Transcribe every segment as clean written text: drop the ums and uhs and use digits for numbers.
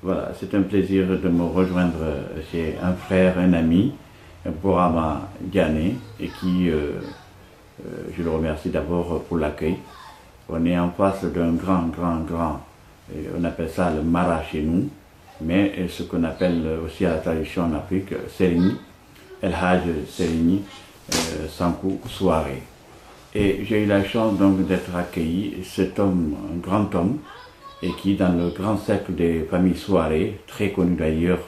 Voilà, c'est un plaisir de me rejoindre chez un frère, un ami, Borama Diané, et qui, je le remercie d'abord pour l'accueil. On est en face d'un grand, on appelle ça le Mara chez nous, mais ce qu'on appelle aussi à la tradition en Afrique, Serigny, El Hadj Serigny Sankou Souaré. Et j'ai eu la chance donc d'être accueilli, cet homme, un grand homme, et qui dans le grand cercle des familles Souaré, très connu d'ailleurs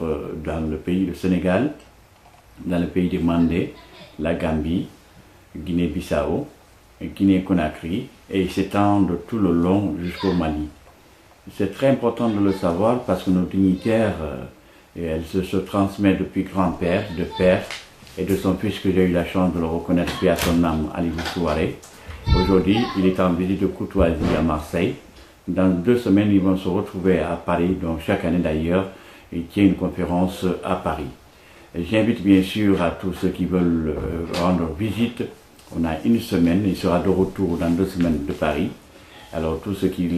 dans le pays du Sénégal, dans le pays du Mandé, la Gambie, Guinée-Bissau, Guinée-Conakry, et il s'étend de tout le long jusqu'au Mali. C'est très important de le savoir parce que nos dignitaires, elles se transmettent depuis grand-père, de père, et de son fils que j'ai eu la chance de le reconnaître puis à son âme, Aliou Souaré. Aujourd'hui, il est en visite de courtoisie à Marseille. Dans 2 semaines, ils vont se retrouver à Paris, donc chaque année d'ailleurs, il tient une conférence à Paris. J'invite bien sûr à tous ceux qui veulent rendre visite. On a 1 semaine, il sera de retour dans 2 semaines de Paris. Alors tous ceux qui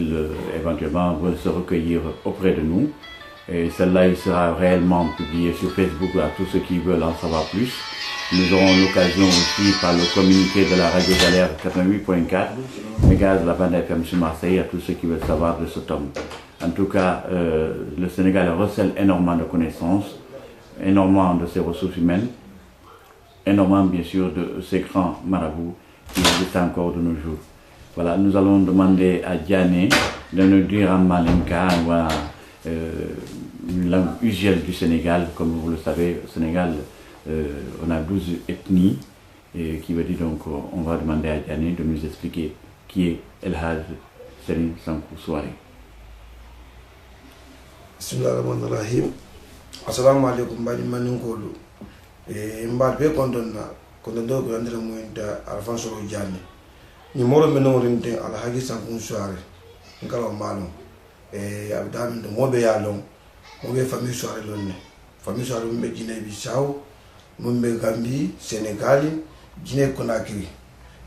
éventuellement veulent se recueillir auprès de nous, et celle-là il sera réellement publié sur Facebook à tous ceux qui veulent en savoir plus. Nous aurons l'occasion aussi par le communiqué de la radio d'alerte 88.4 MHz de la bande FM sur Marseille à tous ceux qui veulent savoir de cet homme. En tout cas, le Sénégal recèle énormément de connaissances, énormément de ses ressources humaines, énormément bien sûr de ces grands marabouts qui existent encore de nos jours. Voilà, nous allons demander à Diané de nous dire en malinka, voilà, une langue usuelle du Sénégal. Comme vous le savez, au Sénégal, on a 12 ethnies, et qui veut dire donc, on va demander à Diané de nous expliquer qui est El Hadj Serigny Sankou Souaré. Bismillahirrahmanirrahim. Assalamu alaikum bani maninkolu. Mbal be kondonna do ko andira muinta Alfonso Diané. Ni moro meno rinte Al Hadj Sankou Souaré. Ngalo malum. Abdam de mobe yalon. Mobe famille Souaré lonne. Famille Souaré mbe Guinée-Bissau, mbe Gambie, Sénégal, Guinée-Conakry.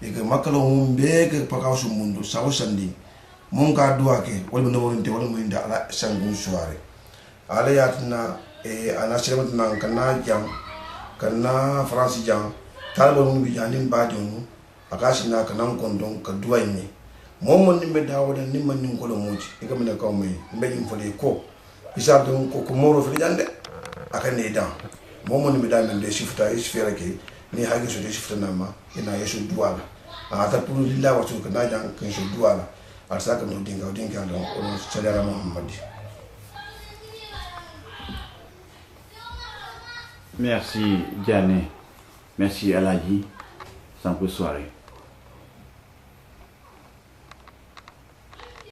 Et que makalo mbe ke pakaw mundo sawo sandi. Mon ka duake wala no rinte wala muinta Al Hadj Sankou Souaré. Ala yatna ana selemat nan kana jam kana France jam talbo mu bi janin ba jonu akashi na kana kondon ka duwai ni momon ni be dawo dan ni man ni ko lo muji e kam ne ko me be ni fole ko isa don ko moro fi jande akane dan momon ni be da men de shifta is fere ke ni hagi so de shifta na ma ina yeso duwala ata pour lilla wato kana jan kan so duwala alsa ka no dinga don on sadara Muhammadi. Merci Diané, merci El Hadj Sankou Souaré.